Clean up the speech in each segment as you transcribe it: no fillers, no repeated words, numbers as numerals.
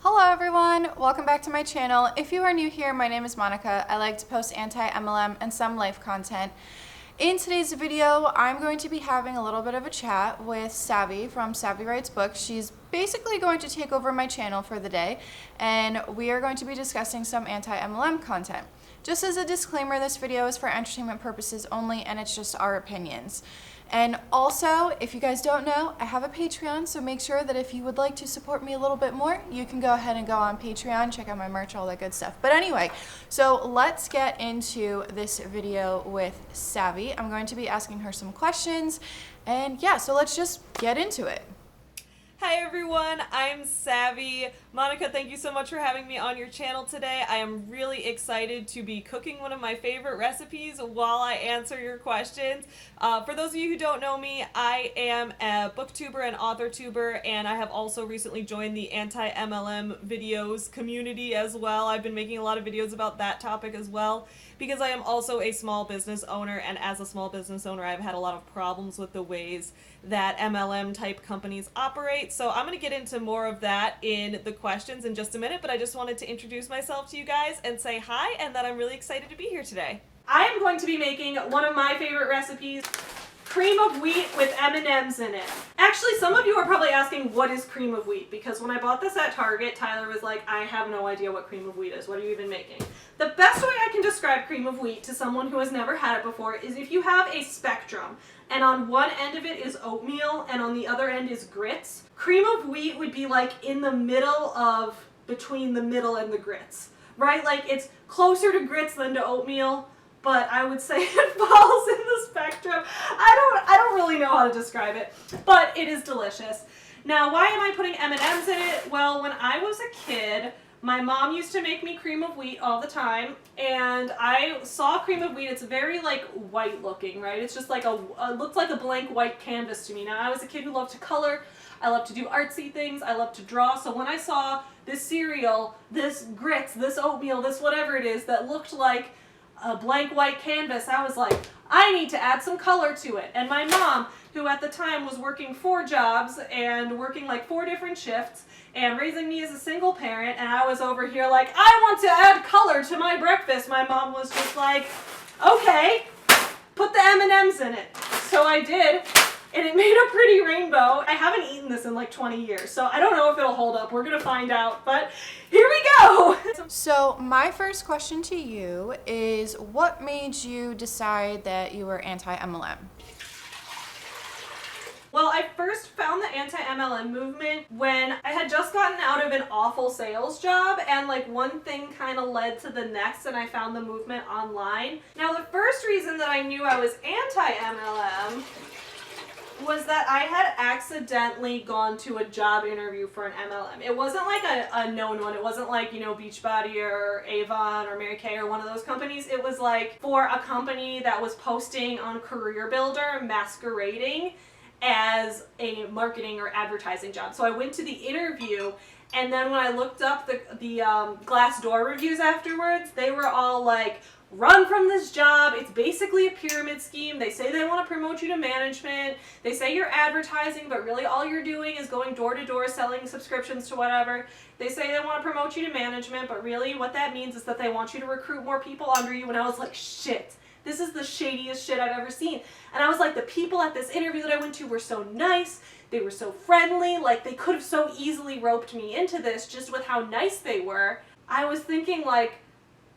Hello everyone, welcome back to my channel. If you are new here, my name is Monica. I like to post anti MLM and some life content. In today's video, I'm going to be having a little bit of a chat with Savy from Savy Writes Books. She's basically going to take over my channel for the day, and we are going to be discussing some anti MLM content. Just as a disclaimer, this video is for entertainment purposes only, and it's just our opinions. And also, if you guys don't know, I have a Patreon, so make sure that if you would like to support me a little bit more, you can go ahead and go on Patreon, check out my merch, all that good stuff. But anyway, so let's get into this video with Savy. I'm going to be asking her some questions, and yeah, so let's just get into it. Hi everyone, I'm Savy. Monica, thank you so much for having me on your channel today. I am really excited to be cooking one of my favorite recipes while I answer your questions. For those of you who don't know me, I am a booktuber and author tuber, and I have also recently joined the Anti MLM videos community as well. I've been making a lot of videos about that topic as well, because I am also a small business owner, and as a small business owner, I've had a lot of problems with the ways that MLM type companies operate. So I'm going to get into more of that in the questions in just a minute, but I just wanted to introduce myself to you guys and say hi, and that I'm really excited to be here today. I am going to be making one of my favorite recipes, cream of wheat with M&Ms in it. Actually, some of you are probably asking, what is cream of wheat? Because when I bought this at Target, Tyler was like, I have no idea what cream of wheat is. What are you even making? The best way I can describe cream of wheat to someone who has never had it before is if you have a spectrum, and on one end of it is oatmeal, and on the other end is grits. Cream of wheat would be like in the middle of, between the middle and the grits, right? Like it's closer to grits than to oatmeal, but I would say it falls in the spectrum. I don't really know how to describe it, but it is delicious. Now, why am I putting M&Ms in it? Well, when I was a kid, my mom used to make me cream of wheat all the time, and I saw cream of wheat. It's very like white looking, right? It's just like it looked like a blank white canvas to me. Now, I was a kid who loved to color. I love to do artsy things. I love to draw. So when I saw this cereal, this grits, this oatmeal, this whatever it is that looked like a blank white canvas, I was like, I need to add some color to it. And my mom, who at the time was working 4 jobs and working like 4 different shifts and raising me as a single parent, and I was over here like, I want to add color to my breakfast. My mom was just like, okay, put the M&Ms in it. So I did, and it made a pretty rainbow. I haven't eaten this in like 20 years, so I don't know if it'll hold up. We're gonna find out, but here we go. So my first question to you is, what made you decide that you were anti MLM? Well, I first found the anti-MLM movement when I had just gotten out of an awful sales job, and like one thing kind of led to the next, and I found the movement online. Now, the first reason that I knew I was anti-MLM was that I had accidentally gone to a job interview for an MLM. It wasn't like a known one. It wasn't like, you know, Beachbody or Avon or Mary Kay or one of those companies. It was like for a company that was posting on Career Builder masquerading as a marketing or advertising job. So I went to the interview, and then when I looked up the Glassdoor reviews afterwards, they were all like, run from this job. It's basically a pyramid scheme. They say they want to promote you to management. They say you're advertising, but really all you're doing is going door to door selling subscriptions to whatever. They say they want to promote you to management, but really what that means is that they want you to recruit more people under you. And I was like, shit. This is the shadiest shit I've ever seen. And I was like, the people at this interview that I went to were so nice. They were so friendly. Like, they could have so easily roped me into this just with how nice they were. I was thinking, like,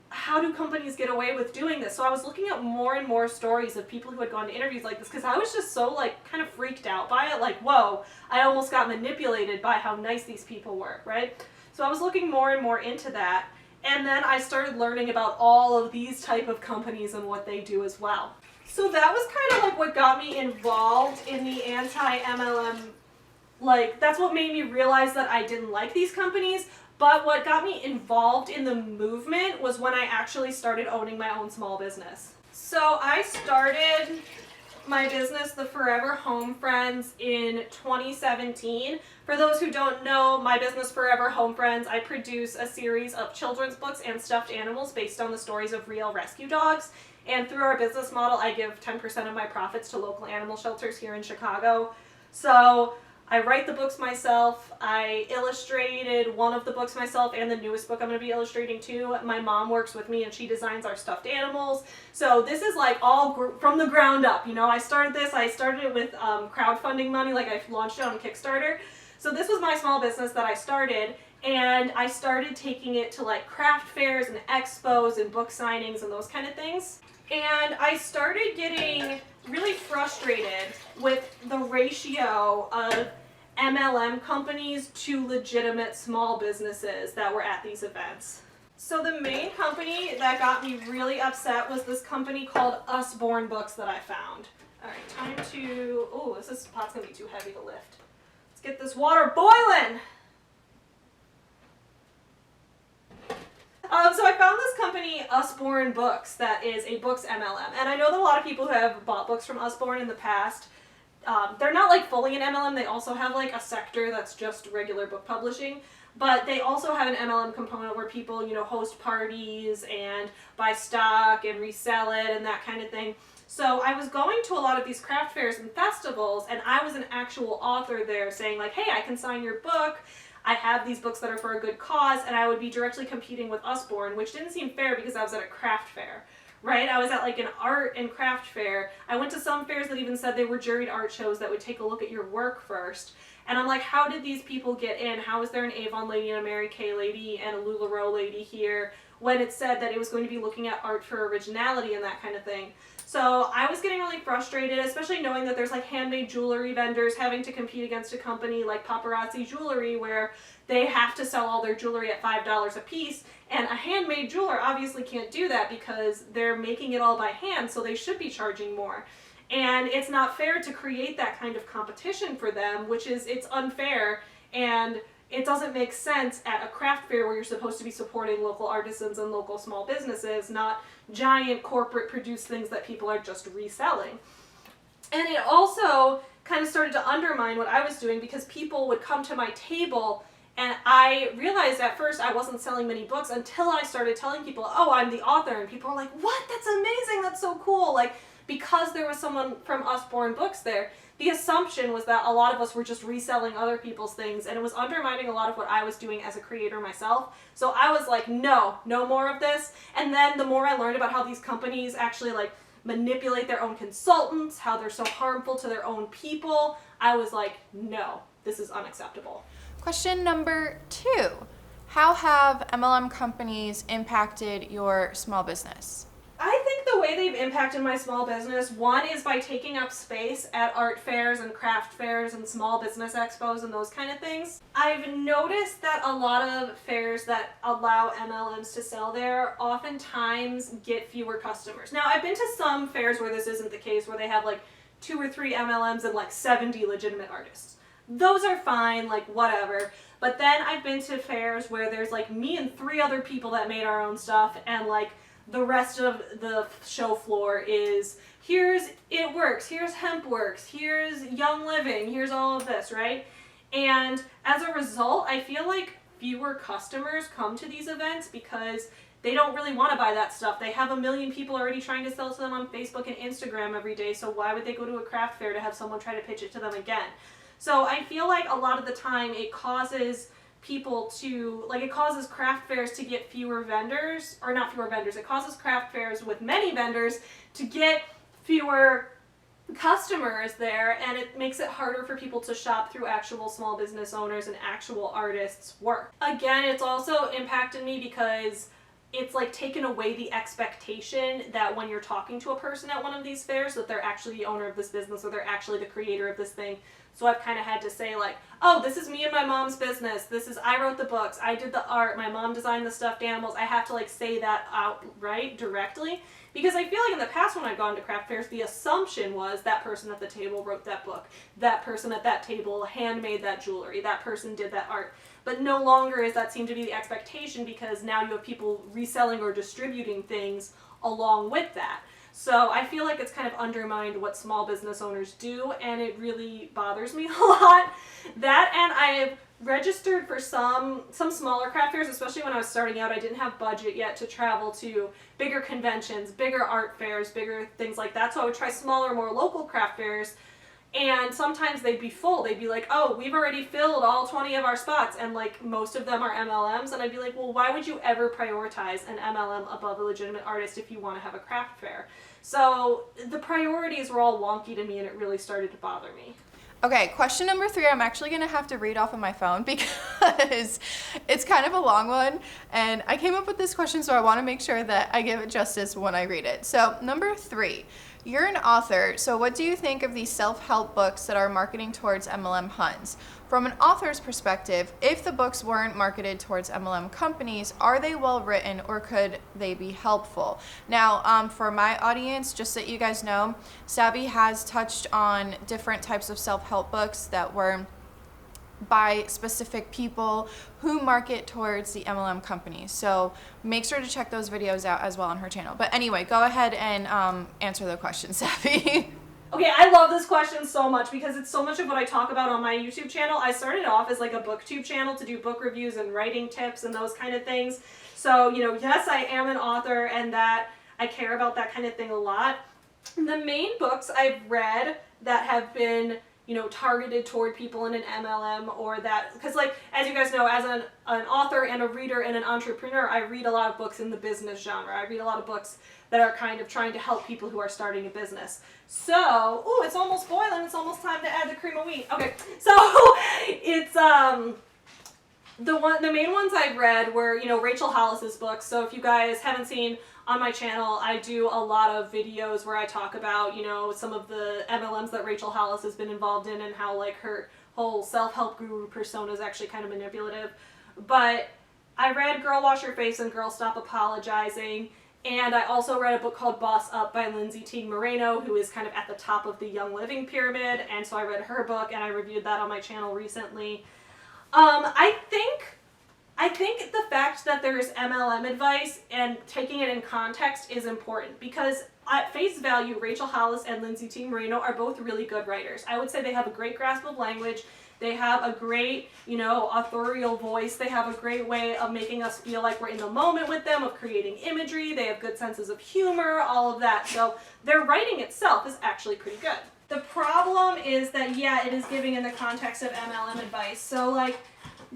how do companies get away with doing this? So I was looking at more and more stories of people who had gone to interviews like this, because I was just so, like, kind of freaked out by it. Like, whoa, I almost got manipulated by how nice these people were, right? So I was looking more and more into that. And then I started learning about all of these type of companies and what they do as well. So that was kind of like what got me involved in the anti-MLM, like that's what made me realize that I didn't like these companies. But what got me involved in the movement was when I actually started owning my own small business. So I started my business, The Forever Home Friends, in 2017. For those who don't know, my business, Forever Home Friends, I produce a series of children's books and stuffed animals based on the stories of real rescue dogs. And through our business model, I give 10% of my profits to local animal shelters here in Chicago. So I write the books myself. I illustrated one of the books myself and the newest book I'm going to be illustrating too. My mom works with me and she designs our stuffed animals. So this is like all from the ground up. You know, I started it with crowdfunding money, like I launched it on Kickstarter. So this was my small business that I started, and I started taking it to like craft fairs and expos and book signings and those kind of things. And I started getting really frustrated with the ratio of MLM companies to legitimate small businesses that were at these events. So the main company that got me really upset was this company called Usborne Books that I found. All right, time to, oh, this pot's gonna be too heavy to lift. Let's get this water boiling. So I found this company, Usborne Books, that is a books MLM. And I know that a lot of people who have bought books from Usborne in the past, they're not like fully an MLM. They also have like a sector that's just regular book publishing. But they also have an MLM component where people, you know, host parties and buy stock and resell it and that kind of thing. So I was going to a lot of these craft fairs and festivals, and I was an actual author there saying like, hey, I can sign your book. I have these books that are for a good cause, and I would be directly competing with Usborne, which didn't seem fair because I was at a craft fair, right? I was at like an art and craft fair. I went to some fairs that even said they were juried art shows that would take a look at your work first. And I'm like, how did these people get in? How is there an Avon lady and a Mary Kay lady and a LuLaRoe lady here when it said that it was going to be looking at art for originality and that kind of thing? So I was getting really frustrated, especially knowing that there's like handmade jewelry vendors having to compete against a company like Paparazzi Jewelry where they have to sell all their jewelry at $5 a piece, and a handmade jeweler obviously can't do that because they're making it all by hand, so they should be charging more. And it's not fair to create that kind of competition for them, it's unfair, and it doesn't make sense at a craft fair where you're supposed to be supporting local artisans and local small businesses, not giant corporate produced things that people are just reselling. And it also kind of started to undermine what I was doing because people would come to my table, and I realized at first I wasn't selling many books until I started telling people, oh, I'm the author, and people were like, what? That's amazing, that's so cool. Like, because there was someone from Usborne Books there, the assumption was that a lot of us were just reselling other people's things, and it was undermining a lot of what I was doing as a creator myself. So I was like, no more of this. And then the more I learned about how these companies actually like manipulate their own consultants, how they're so harmful to their own people, I was like, no, this is unacceptable. Question number 2. How have MLM companies impacted your small business? I think the way they've impacted my small business, one is by taking up space at art fairs and craft fairs and small business expos and those kind of things. I've noticed that a lot of fairs that allow MLMs to sell there oftentimes get fewer customers. Now, I've been to some fairs where this isn't the case, where they have like 2 or 3 MLMs and like 70 legitimate artists. Those are fine, like whatever. But then I've been to fairs where there's like me and 3 other people that made our own stuff, and like the rest of the show floor is, here's It Works, here's Hemp Works, here's Young Living, here's all of this, right? And as a result, I feel like fewer customers come to these events because they don't really want to buy that stuff. They have a million people already trying to sell to them on Facebook and Instagram every day, so why would they go to a craft fair to have someone try to pitch it to them again? So I feel like a lot of the time it causes people to, like, it causes craft fairs to get fewer vendors, or not fewer vendors, it causes craft fairs with many vendors to get fewer customers there, and it makes it harder for people to shop through actual small business owners and actual artists' work. Again, it's also impacted me because it's like taken away the expectation that when you're talking to a person at one of these fairs that they're actually the owner of this business or they're actually the creator of this thing. So I've kind of had to say like, oh, this is me and my mom's business. I wrote the books. I did the art. My mom designed the stuffed animals. I have to like say that outright directly, because I feel like in the past when I've gone to craft fairs, the assumption was that person at the table wrote that book. That person at that table handmade that jewelry. That person did that art. But no longer is that seem to be the expectation, because now you have people reselling or distributing things along with that. So I feel like it's kind of undermined what small business owners do, and it really bothers me a lot. That, and I've registered for some smaller craft fairs, especially when I was starting out. I didn't have budget yet to travel to bigger conventions, bigger art fairs, bigger things like that. So I would try smaller, more local craft fairs. And sometimes they'd be full. They'd be like, oh, we've already filled all 20 of our spots, and like most of them are MLMs. And I'd be like, well, why would you ever prioritize an MLM above a legitimate artist if you want to have a craft fair? So the priorities were all wonky to me, and it really started to bother me. Okay, question number 3, I'm actually going to have to read off of my phone because it's kind of a long one, and I came up with this question, so I want to make sure that I give it justice when I read it. So, number 3, you're an author, so what do you think of these self-help books that are marketing towards MLM Huns? From an author's perspective, if the books weren't marketed towards MLM companies, are they well written or could they be helpful? Now, for my audience, just so you guys know, Savy has touched on different types of self-help books that were by specific people who market towards the MLM companies. So make sure to check those videos out as well on her channel. But anyway, go ahead and answer the question, Savy. Okay, I love this question so much because it's so much of what I talk about on my YouTube channel. I started off as like a booktube channel to do book reviews and writing tips and those kind of things. So, you know, yes, I am an author and that I care about that kind of thing a lot. The main books I've read that have been, you know, targeted toward people in an MLM or that, because like, as you guys know, as an author and a reader and an entrepreneur, I read a lot of books in the business genre. I read a lot of books that are kind of trying to help people who are starting a business. So, ooh, it's almost boiling. It's almost time to add the cream of wheat. Okay, so it's the main ones I've read were, you know, Rachel Hollis's books. So if you guys haven't seen on my channel, I do a lot of videos where I talk about, you know, some of the MLMs that Rachel Hollis has been involved in and how like her whole self-help guru persona is actually kind of manipulative. But I read Girl Wash Your Face and Girl Stop Apologizing. And I also read a book called Boss Up by Lindsay Teague Moreno, who is kind of at the top of the Young Living pyramid. And so I read her book and I reviewed that on my channel recently. I think the fact that there's MLM advice and taking it in context is important because at face value, Rachel Hollis and Lindsay Teague Moreno are both really good writers. I would say they have a great grasp of language. They have a great, you know, authorial voice. They have a great way of making us feel like we're in the moment with them, of creating imagery. They have good senses of humor, all of that. So their writing itself is actually pretty good. The problem is that, yeah, it is giving in the context of MLM advice. So, like,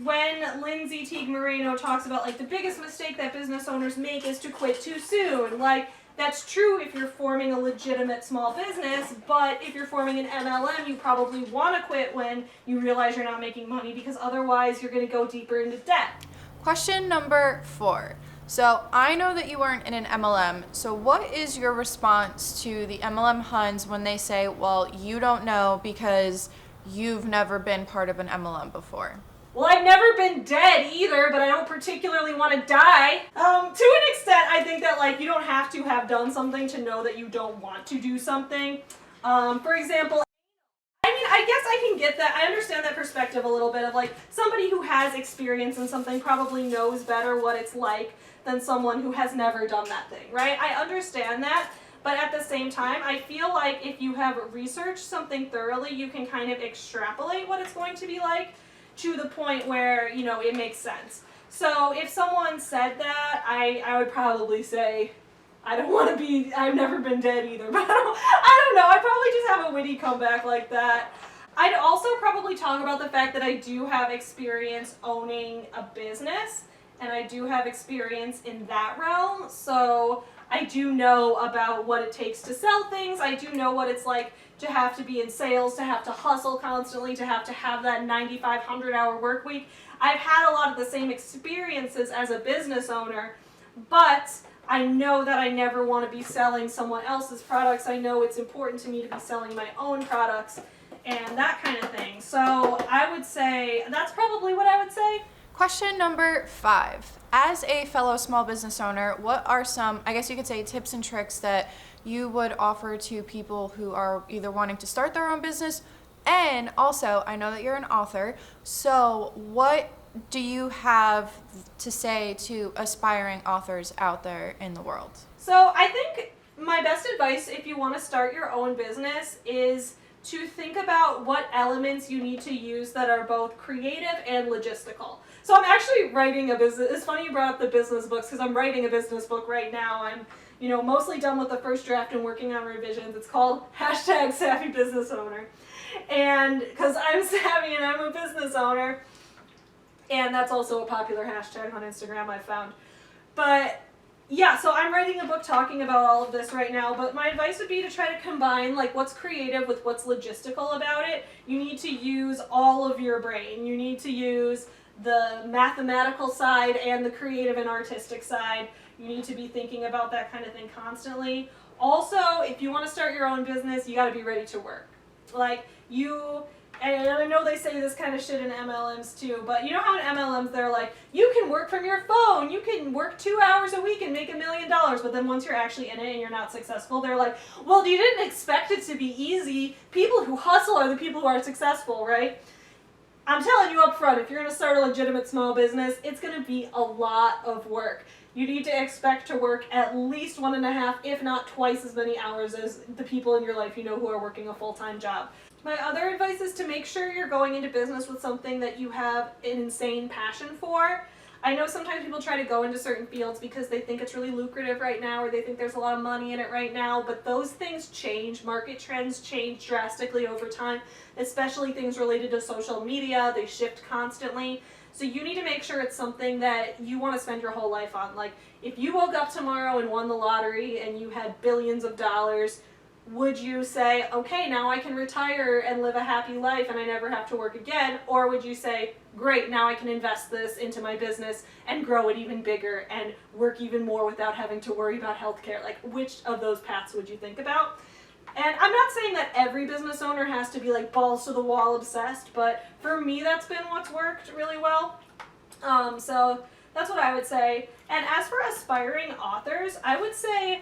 when Lindsay Teague Moreno talks about, like, the biggest mistake that business owners make is to quit too soon, like, that's true if you're forming a legitimate small business, but if you're forming an MLM, you probably want to quit when you realize you're not making money because otherwise you're going to go deeper into debt. Question number 4. So I know that you weren't in an MLM, so what is your response to the MLM Huns when they say, well, you don't know because you've never been part of an MLM before? Well, I've never been dead either, but I don't particularly want to die. To an extent, I think that, like, you don't have to have done something to know that you don't want to do something. For example, I mean, I guess I can get that. I understand that perspective a little bit of, like, somebody who has experience in something probably knows better what it's like than someone who has never done that thing, right? I understand that. But at the same time, I feel like if you have researched something thoroughly, you can kind of extrapolate what it's going to be like to the point where, you know, it makes sense. So if someone said that, I would probably say, I don't want to be, I've never been dead either, but I don't know, I'd probably just have a witty comeback like that. I'd also probably talk about the fact that I do have experience owning a business, and I do have experience in that realm, so I do know about what it takes to sell things. I do know what it's like to have to be in sales, to have to hustle constantly, to have that 9,500-hour work week. I've had a lot of the same experiences as a business owner, but I know that I never want to be selling someone else's products. I know it's important to me to be selling my own products and that kind of thing. So I would say that's probably what I would say. Question number 5. As a fellow small business owner, what are some, I guess you could say, tips and tricks that you would offer to people who are either wanting to start their own business? And also, I know that you're an author, so what do you have to say to aspiring authors out there in the world? So I think my best advice if you want to start your own business is to think about what elements you need to use that are both creative and logistical. So I'm actually writing a business, it's funny you brought up the business books because I'm writing a business book right now. I'm, you know, mostly done with the first draft and working on revisions. It's called #Savvy Business Owner. And because I'm savvy and I'm a business owner, and that's also a popular hashtag on Instagram I've found. But yeah, so I'm writing a book talking about all of this right now, but my advice would be to try to combine like what's creative with what's logistical about it. You need to use all of your brain. You need to use the mathematical side and the creative and artistic side. You need to be thinking about that kind of thing constantly. Also, if you want to start your own business, you got to be ready to work. Like and I know they say this kind of shit in MLMs too, but you know how in MLMs they're like, you can work from your phone, you can work 2 hours a week and make $1 million, but then once you're actually in it and you're not successful, they're like, well, you didn't expect it to be easy. People who hustle are the people who are successful, right? I'm telling you up front, if you're going to start a legitimate small business, it's going to be a lot of work. You need to expect to work at least 1.5, if not twice as many hours as the people in your life you know who are working a full-time job. My other advice is to make sure you're going into business with something that you have an insane passion for. I know sometimes people try to go into certain fields because they think it's really lucrative right now or they think there's a lot of money in it right now, but those things change. Market trends change drastically over time, especially things related to social media. They shift constantly. So you need to make sure it's something that you want to spend your whole life on. Like if you woke up tomorrow and won the lottery and you had billions of dollars, would you say, okay, now I can retire and live a happy life and I never have to work again? Or would you say, great, now I can invest this into my business and grow it even bigger and work even more without having to worry about healthcare? Like, which of those paths would you think about? And I'm not saying that every business owner has to be like balls to the wall obsessed, but for me that's been what's worked really well. So that's what I would say. And as for aspiring authors, I would say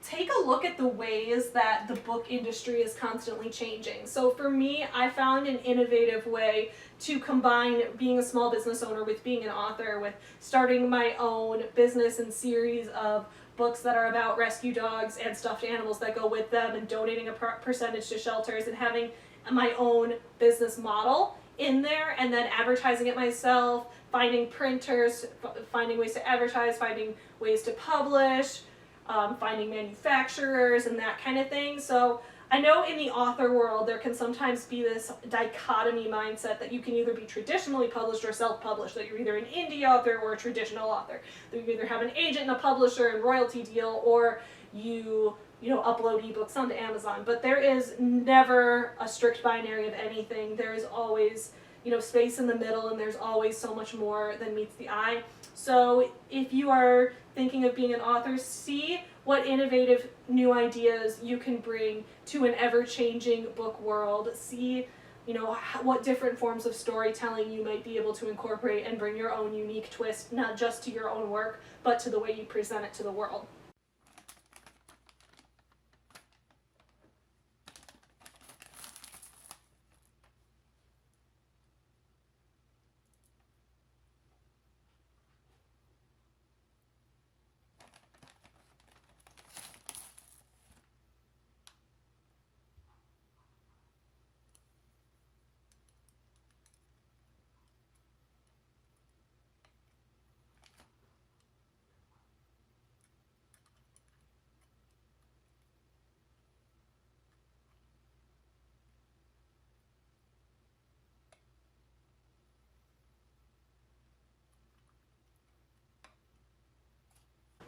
take a look at the ways that the book industry is constantly changing. So for me, I found an innovative way to combine being a small business owner with being an author, with starting my own business and series of books that are about rescue dogs and stuffed animals that go with them and donating a percentage to shelters and having my own business model in there and then advertising it myself, finding printers, finding ways to advertise, finding ways to publish, finding manufacturers and that kind of thing. So I know in the author world there can sometimes be this dichotomy mindset that you can either be traditionally published or self-published, that you're either an indie author or a traditional author, that you either have an agent and a publisher and royalty deal, or you upload ebooks onto Amazon. But there is never a strict binary of anything. There is always space in the middle, and there's always so much more than meets the eye. So if you are thinking of being an author, see what innovative new ideas you can bring to an ever-changing book world. See, what different forms of storytelling you might be able to incorporate and bring your own unique twist, not just to your own work, but to the way you present it to the world.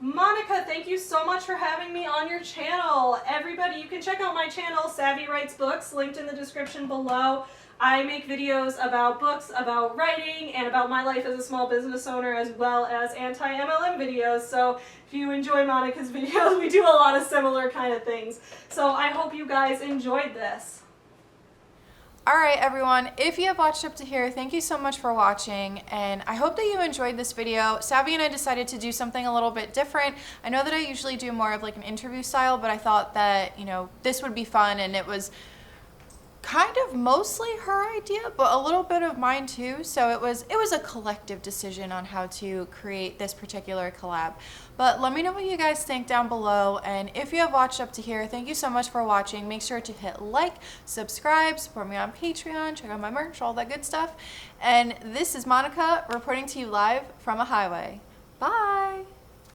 Monica, thank you so much for having me on your channel. Everybody, you can check out my channel, Savy Writes Books, linked in the description below. I make videos about books, about writing, and about my life as a small business owner, as well as anti MLM videos. So if you enjoy Monica's videos, we do a lot of similar kind of things. So I hope you guys enjoyed this. Alright everyone, if you have watched up to here, thank you so much for watching, and I hope that you enjoyed this video. Savy and I decided to do something a little bit different. I know that I usually do more of like an interview style, but I thought that, this would be fun, and it was kind of mostly her idea, but a little bit of mine too. So it was a collective decision on how to create this particular collab. But let me know what you guys think down below, and if you have watched up to here, thank you so much for watching. Make sure to hit like, subscribe, support me on Patreon, check out my merch, all that good stuff. And this is Monica reporting to you live from a highway. Bye!